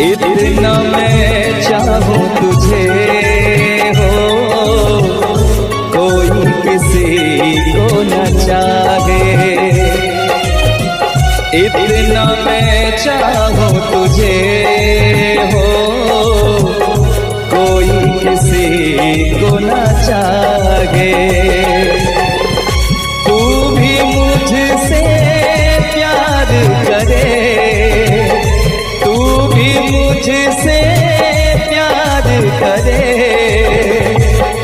इतना मैं चाहूं तुझे हो, कोई किसी को न चाहे। इतना मैं चाहूं तुझे हो, कोई किसी को न चाहे। तू भी मुझसे प्यार करे, मुझसे प्यार करे,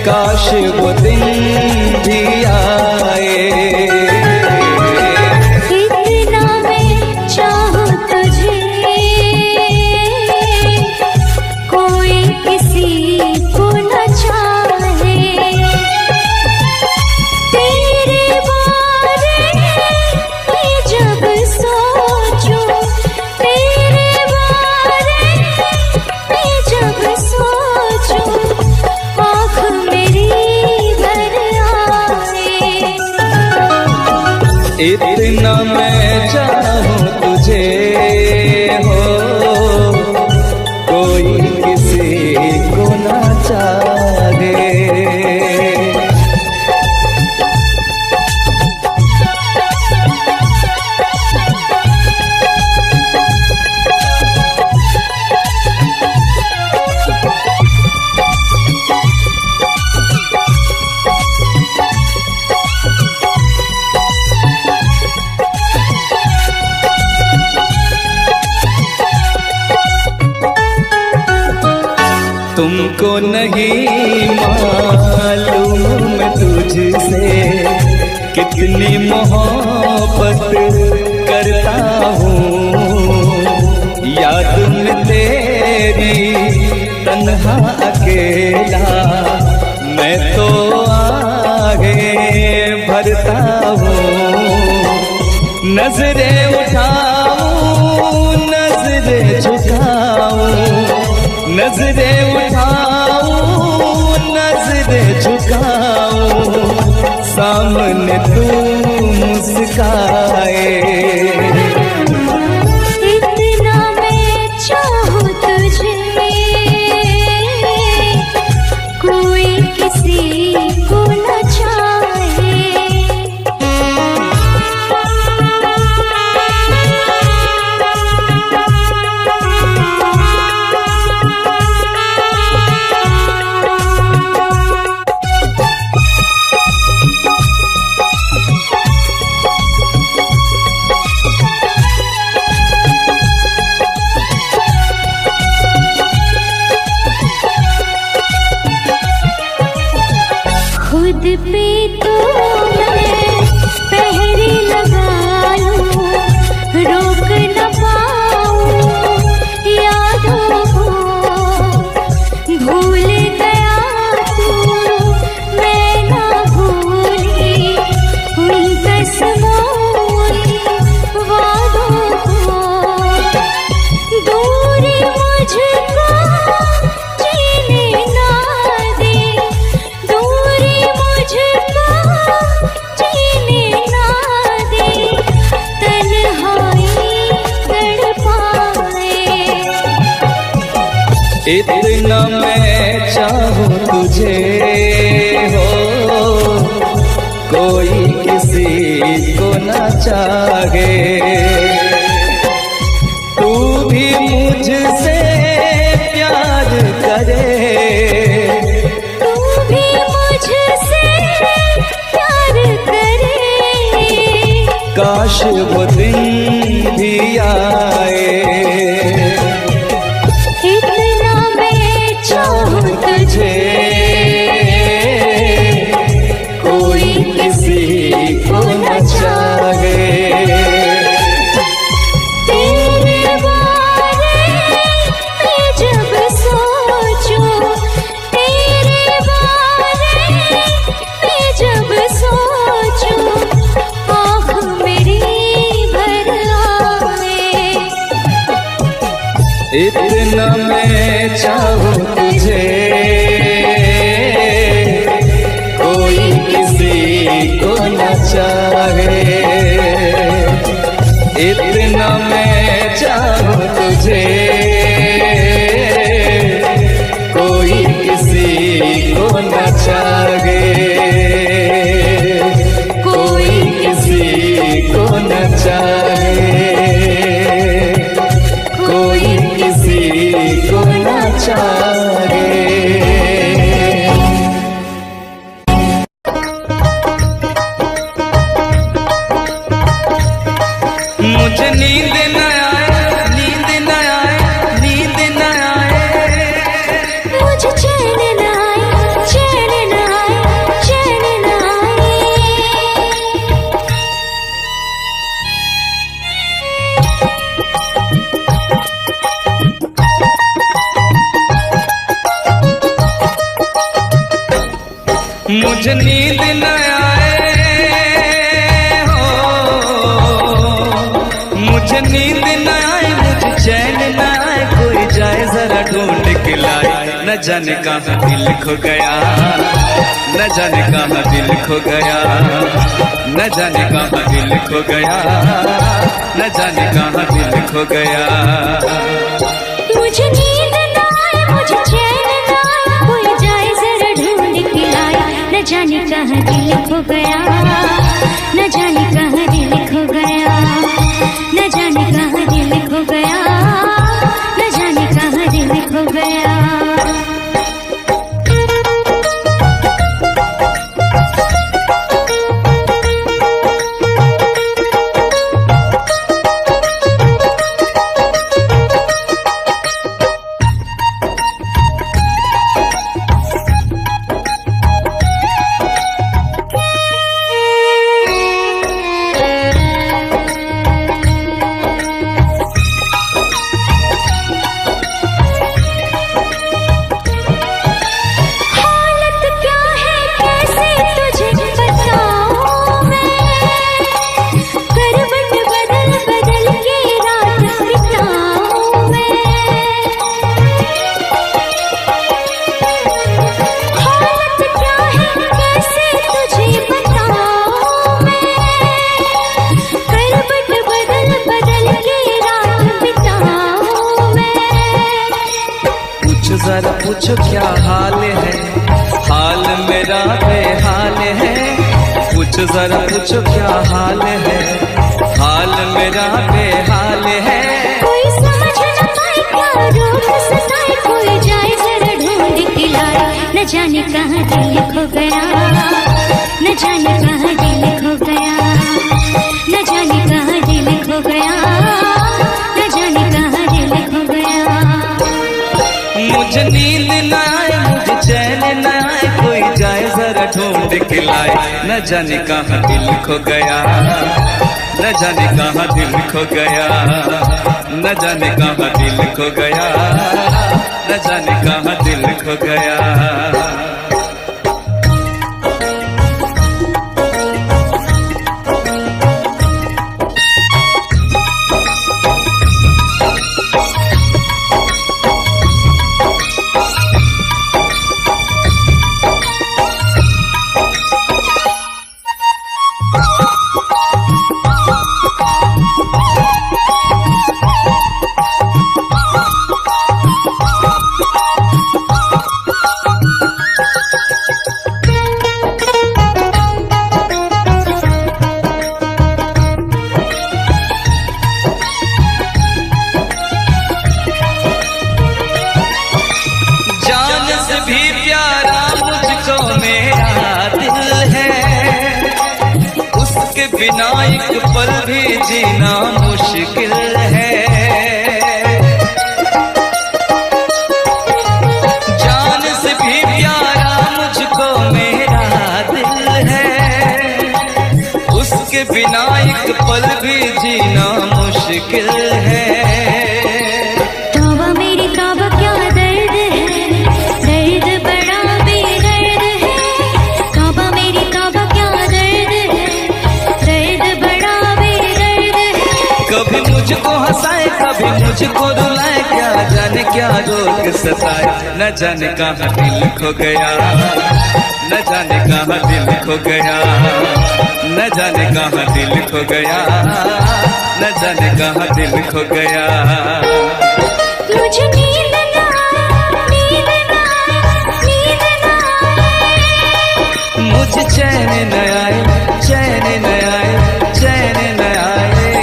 काश वो दिन भी आए। इतना मैं चाहूं तुझे, कोई किसी को न चाहे। तेरे बारे में जब सोचूं, इतना मैं चाहूं तुझे हो, कोई किसी को ना चाहे। तुमको नहीं मालूम तुझसे कितनी मोहब्बत करता हूँ। याद में तेरी तन्हा अकेला मैं तो आगे भरता हूँ। नजरें उठाऊं, नजरें झुकाऊं, नजरें उठाऊं, नजरें झुकाऊं, सामने तू मुस्काए। इतना मैं चाहूं तुझे, कोई किसी को न चाहे। खुद पे तो मैं पहरे लगा लूं, रोक न पाऊं यादों को। भूल गया तू, मैं ना भूली उन कसमों वादों को। दूरी मुझको जीने ना दे, इतना मैं चाहूं तुझे हो, कोई किसी को ना चाहे। तू भी मुझसे प्यार करे, तू भी मुझसे प्यार करे, काश वो दिन भी आए। इतना मैं चाहूं तुझे, कोई किसी को न चाहे। तेरे बारे में जब सोचूं, तेरे बारे में जब सोचूं, आँख मेरी भर आए। इतना मैं चाहूं तुझे, कोई किसी को न चाहे। इतना मैं चाहूं तुझे। नींद न आए हो, मुझे नींद न आए, मुझे चैन न आए, कोई जाए जरा ढूंढ के लाए। न जाने कहाँ दिल खो गया, न जाने कहाँ दिल खो गया, न जाने कहाँ दिल खो गया, न जाने कहाँ दिल खो गया। मुझे नींद न आए, मुझे चैन न आए, कोई जाए जरा ढूंढ के लाए। न जाने कहाँ दिल खो गया, न जाने कहाँ दिल खो गया, न जाने कहाँ दिल खो गया, न जाने कहाँ दिल खो गया। जरा पूछो क्या हाल है, हाल मेरा बेहाल है। पूछो जरा पूछो क्या हाल है, हाल मेरा बेहाल है। कोई समझ न पाए क्या रोग सताए, कोई जाए जरा ढूंढ के लाए। न जाने कहाँ दिल खो गया, न जाने कहाँ दिल खो गया, न जाने कहाँ दिल खो गया, न जाने कहाँ दिल खो गया। मुझे नींद न आए, मुझे चैन न आए, कोई जाए जरा ढूंढ के लाए। न जाने कहाँ दिल खो गया, न जाने कहाँ दिल खो गया, न जाने कहाँ दिल खो गया, न जाने कहाँ दिल खो गया। बिना एक पल भी जीना मुश्किल है। जान से भी प्यारा मुझको मेरा दिल है, उसके बिना एक पल भी जीना मुश्किल है। तौबा मेरी तौबा क्या दर्द है, दर्द बड़ा बेदर्द है। तौबा मेरी तौबा क्या दर्द है, दर्द बड़ा बेदर्द है। कभी मुझको हंसाए कभी मुझको रुलाए, क्या जाने क्या रोग सताए। न जाने कहाँ दिल खो गया, न जाने कहाँ दिल खो गया, न जाने कहाँ दिल खो गया, न जाने कहाँ दिल खो गया। मुझे नींद न आए, नींद न आए, नींद न आए। मुझे चैन न आए, चैन न आए, चैन न आए।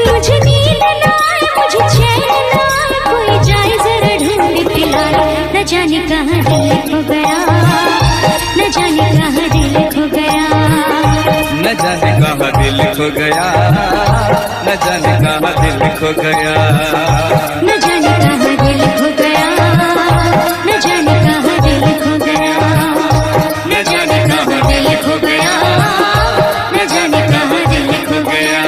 मुझे नींद न आए, मुझे चैन न आए, कोई जाए जरा ढूंढ के लाए। न जाने कहाँ दिल खो गया, न जाने कहाँ दिल खो गया, न जाने कहाँ दिल खो गया, न जाने कहाँ दिल खो गया, न जाने कहाँ दिल खो गया, न जाने कहाँ दिल खो गया, न जाने कहाँ दिल खो गया, न जाने कहाँ दिल खो गया।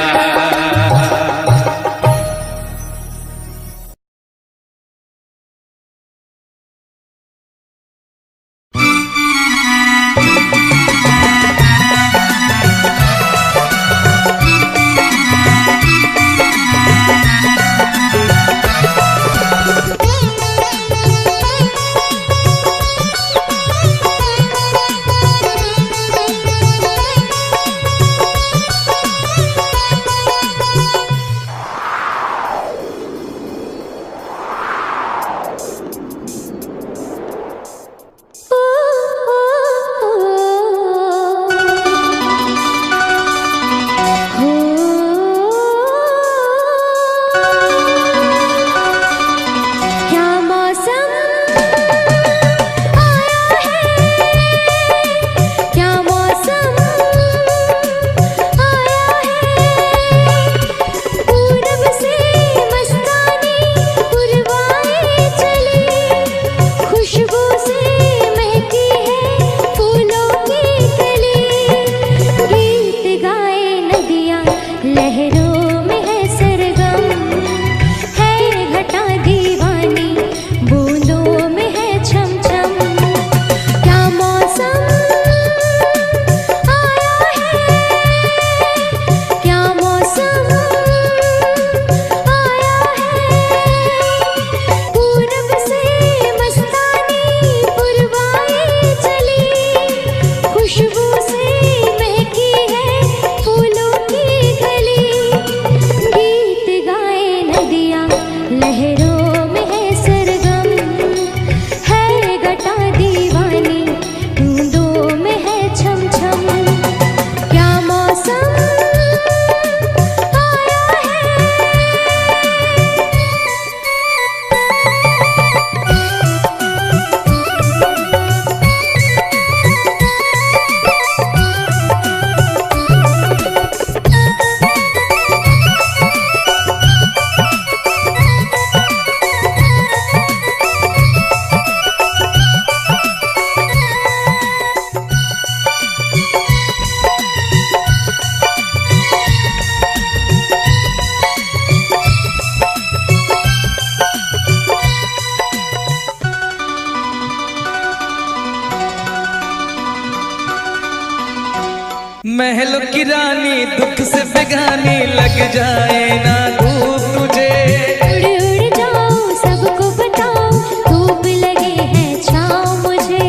महलों की रानी दुख से बेगानी लग जाए ना धूप तुझे। उड़ उड़ जाऊं सबको बताऊं धूप लगी है छाँव मुझे।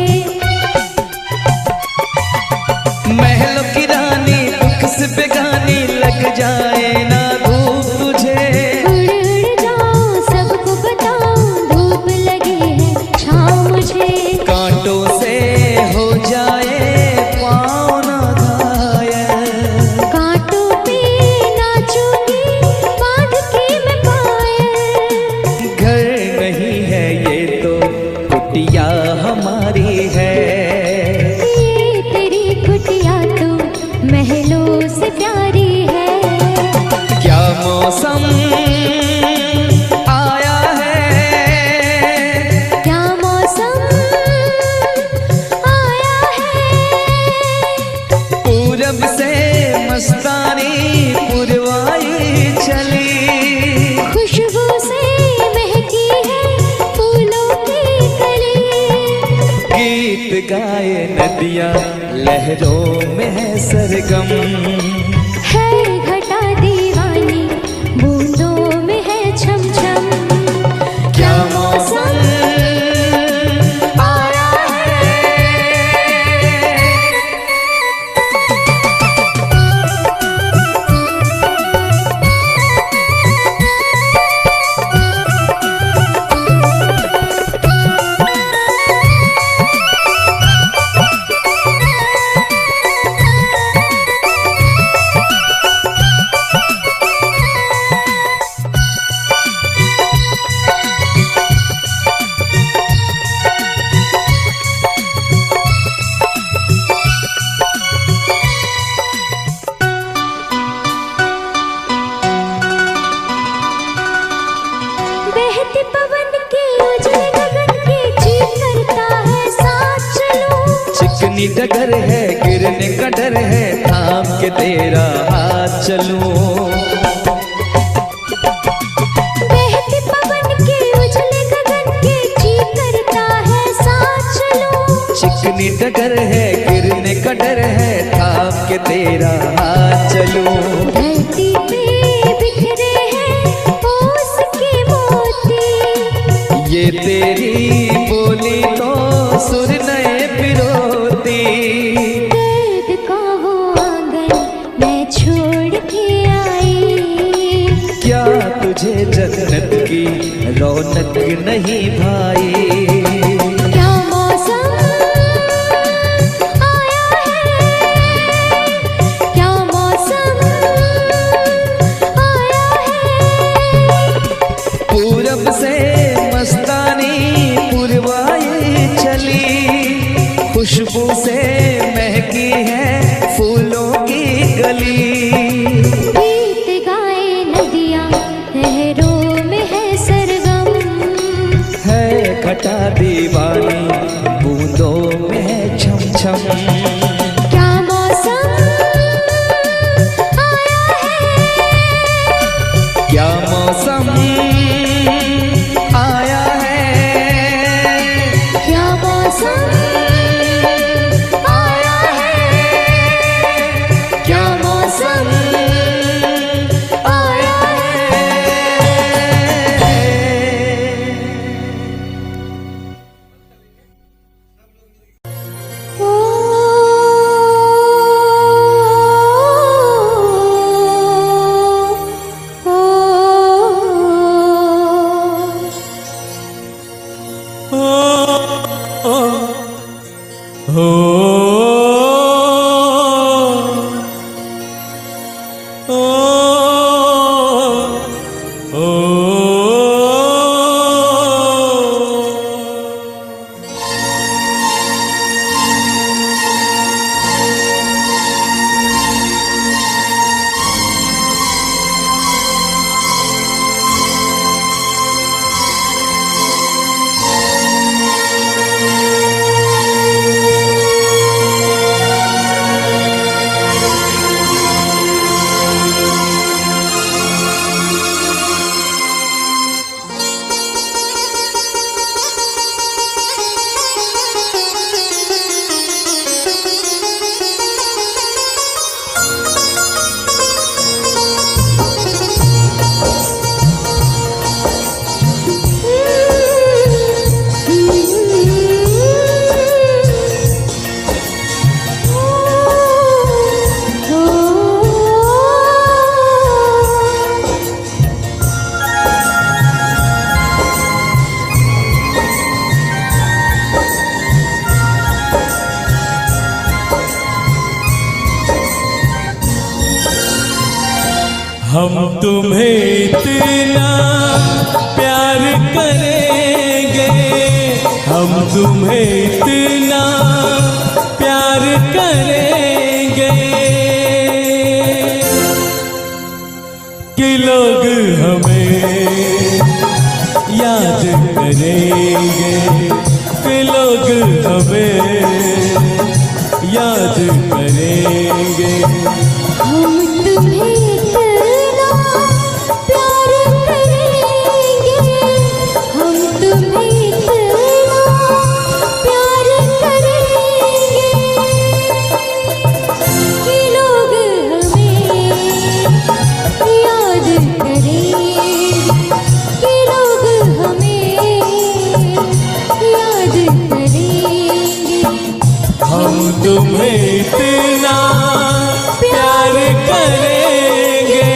महलों की रानी दुख से बेगानी लग जाए ना धूप तुझे। उड़ उड़ जाऊं सबको बताऊं धूप लगी है छाँव मुझे। कांटों से हो जाए पाँव ना घायल, कांटों पे नाचूंगी बांध के मैं पायल। घर नहीं है ये तो कुटिया हमारी है। ये तेरी कुटिया तो महलों से प्यारी है। क्या मौसम आया है, क्या मौसम आया है। पूरब से मस्तानी पुरवाई चली। खुशबू से महकी है फूलों की कली। गीत गाए नदियाँ लहरों में है सरगम। है घटा दीवानी बूंदों में है छम छम। क्या मौसम आया बहते पवन के उजले गगन के जी करता है साथ चलूं। चिकनी डगर है गिरने का डर है थाम के तेरा हाथ चलूं। बहते पवन के उजले गगन के जी करता है साथ चलूं। चिकनी डगर है गिरने का डर है थाम के तेरा हाथ चलूं। धरती पे बिखरे हैं ओस के मोती। ये तेरी बोली तो सुर नए पिरोती। दर्द का वो आंगन मैं छोड़ के आई। क्या तुझे जन्नत की रौनक नहीं भाई। क्या मौसम आया है। क्या मौसम आया है। पूरब से मस्तानी पुरवाई चली। खुशबू से महकी है फूलों की गली। गीत गाए नदियाँ लहरों में है सरगम। है घटा दीवानी बूंदों में है छम छम। क्या मौसम आया है। क्या मौसम आया है। क्या मौसम आया है। क्या मौसम आया है। हम तुम्हें इतना प्यार करेंगे, हम तुम्हें इतना प्यार करेंगे कि लोग हमें याद करेंगे, कि लोग हमें याद करेंगे। हम तुम्हें इतना प्यार करेंगे, हम तुम्हें इतना प्यार करेंगे कि लोग हमें याद करेंगे, कि लोग हमें याद करेंगे। हम तुम्हें इतना प्यार करेंगे।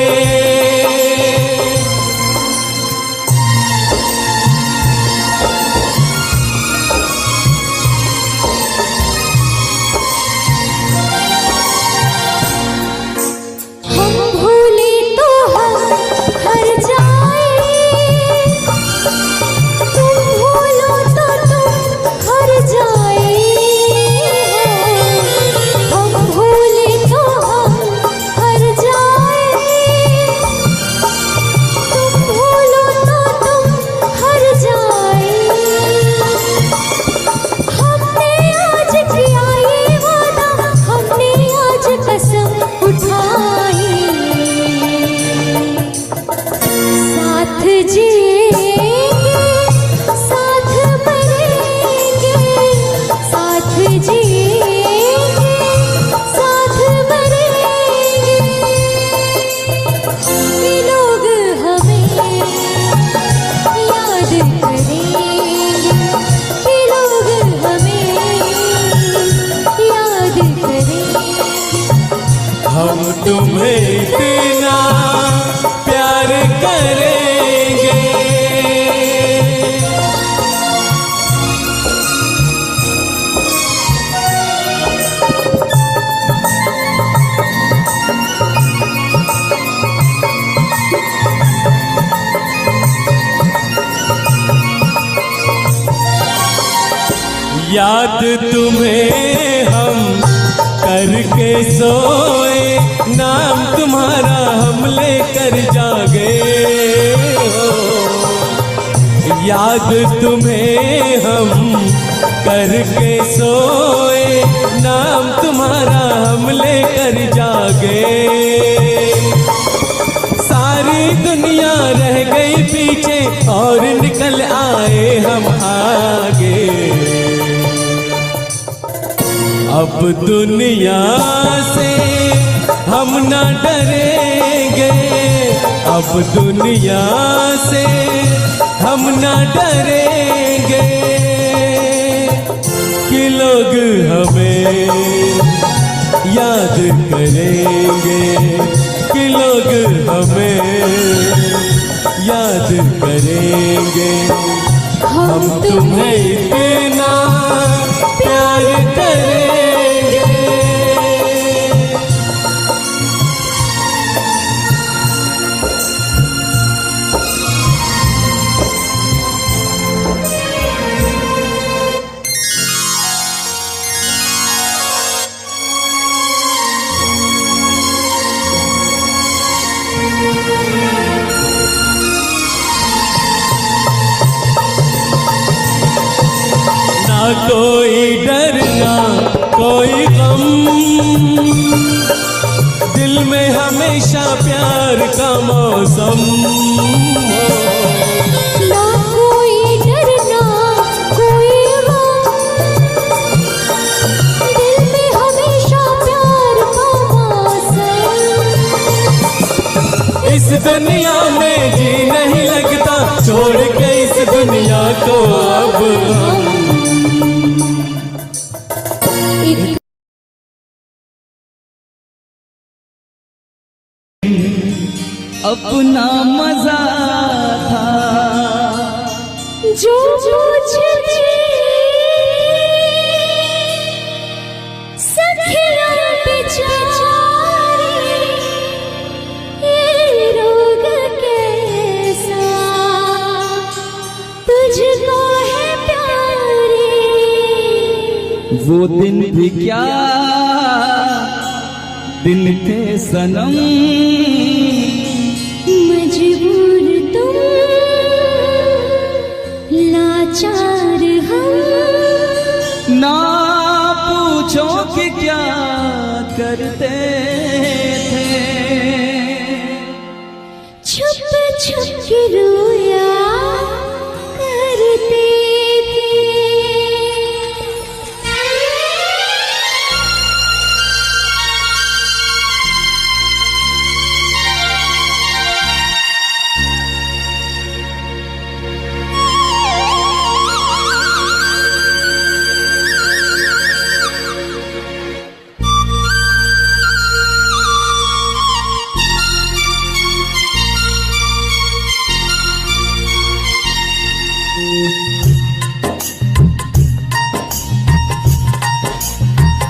हम भूले तो हम हर जाए, तुम भूलो तो तुम हर जाए। हम भूले तो हम हर जाए, तुम भूलो तो तुम हर जाए। हमने आज किया ये वादा, हमने आज कसम उठाई, साथ जिएंगे साथ मरेंगे, साथ जिएंगे साथ मरेंगे कि लोग हमें याद करेंगे, कि लोग हमें याद करेंगे। हम तुम्हें इतना प्यार करेंगे। याद तुम्हें हम करके सोए, नाम तुम्हारा हम लेकर जागे हो। याद तुम्हें हम करके सोए, नाम तुम्हारा हम लेकर जागे। सारी दुनिया रह गई पीछे और निकल आए हम आगे। अब दुनिया से हम न डरेंगे, अब दुनिया से हम न डरेंगे कि लोग हमें याद करेंगे, कि लोग हमें याद करेंगे। हम तुम्हें इतना प्यार करेंगे। ना कोई डर ना कोई गम, दिल में हमेशा प्यार का मौसम हो। ना कोई डर ना कोई गम, दिल में हमेशा प्यार का मौसम। इस दुनिया में जी नहीं लगता, छोड़ के इस दुनिया को अब हम अपना मजा था जो मुझे सखियां बेचारी ये वो दिन भी क्या दिन थे सनम, मजबूर तुम लाचार हम, ना पूछो कि क्या करते थे, छुप छुप के रोया करते थे।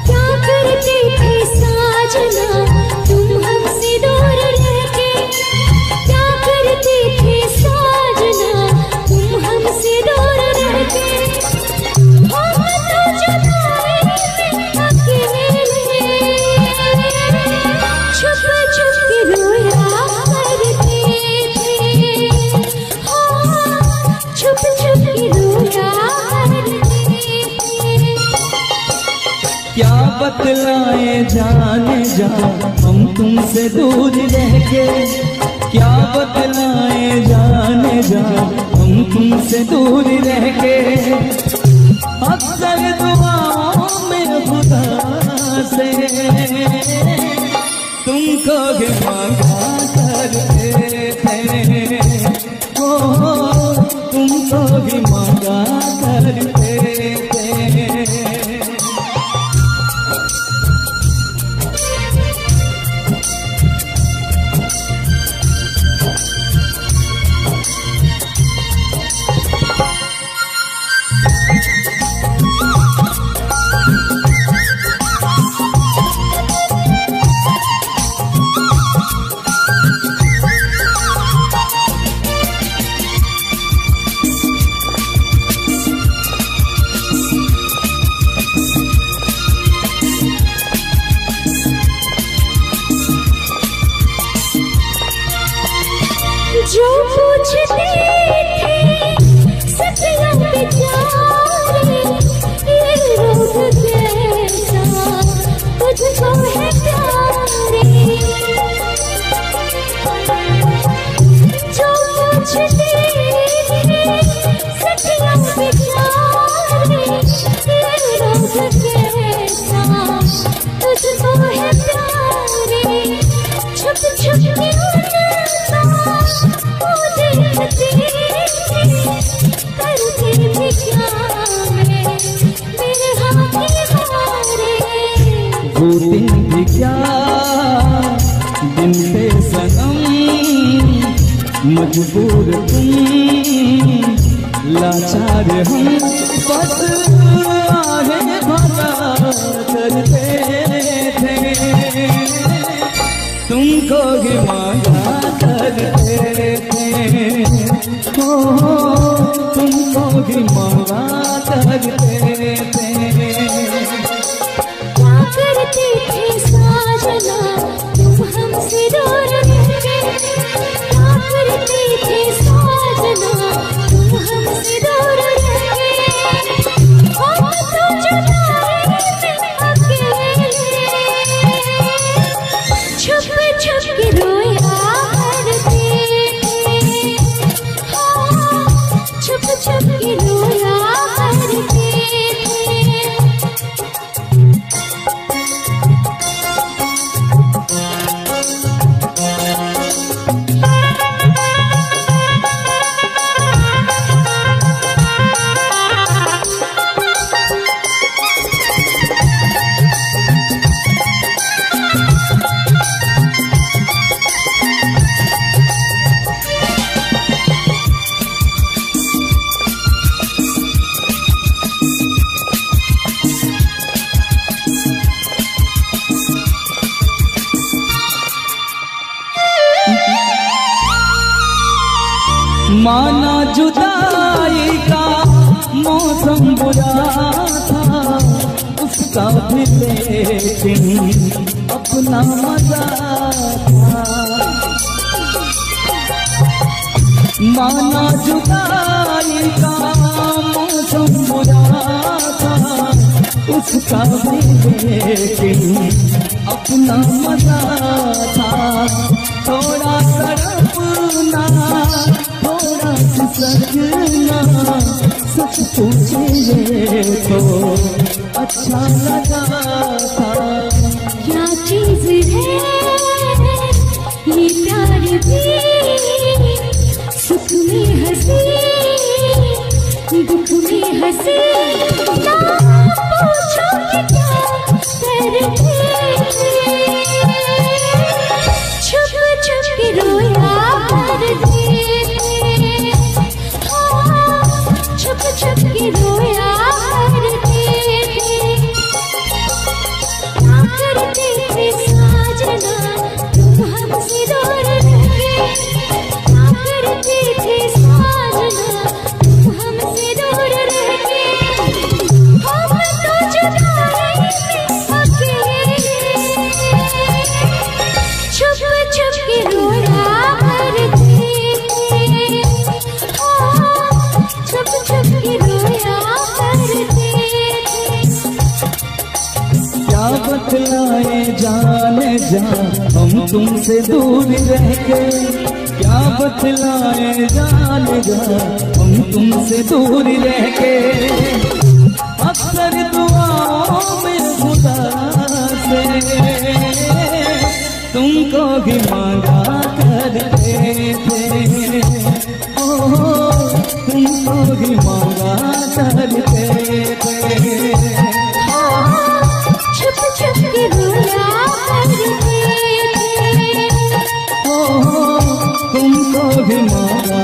क्या करते थे साजना तुम हमसे दूर रह के, क्या करते थे साजना तुम हमसे दूर रह के, हम तो जुदाई में अकेले छुप छुप के रोया करते थे, छुप छुप के रोया करते थे। क्या बतलाए जाने जा हम तुमसे दूर रह के, क्या बतलाए जाने जा हम तुमसे दूर रह के, अक्सर दुआओं में खुदा से तुमको भी मांगा करते थे, ओ तुमको भी मांगा करते थे। जो पूछते थे सखियों बेचारे, ये रोग कैसा तुझको है प्यारे, जो पूछते थे सखियों बेचारे, ये रोग कैसा तुझको है प्यारे, छुप छुप के करते थे क्या मेरे हाथ हारे, वो दिन भी क्या दिन थे सनम, मजबूर तुम लाचार हम, बस आहे भरा करते थे, तुमको भी मांगा करते थे, ओ तुमको भी मांगा करते थे। क्या करते थे साजना तुम हमसे दूर रह के, क्या करते थे साजना तुम हमसे दूर रह के, हम तो जुदाई में अकेले छुप छुप के रोया करते थे, छुप छुप के रोया करते थे। माना जुदाई का मौसम बुरा था, उसका भी लेकिन अपना मजा था। माना जुदाई का मौसम बुरा था, उसका भी लेकिन अपना मजा था। थोड़ा तड़पना, थोड़ा सजना, सच पूछिए तो अच्छा लगा था। क्या चीज है ये प्यार भी, सुख में हंसी दुख में हंसी, ना पूछो कि क्या करते, छुप छुप के रोया करते, छुप छुप के रोया करते, क्या करते थे साजना तुम हमसे दूर रह के, क्या करते थे साजना तुम हमसे दूर रह के, हम तो जुदाई में अकेले, छुप छुप के रोया करते, छुप छुप के रोया करते। क्या बतलाए जाने जा हम तुमसे दूर रह के, क्या बतलाए जाने जा हम तुमसे दूर रह के। अक्सर दुआओं में खुदा से तुमको भी मांगा करते थे, ओ तुमको भी मांगा करते थे। छुप छुप के रोया करते थे, तुमको भी मांगा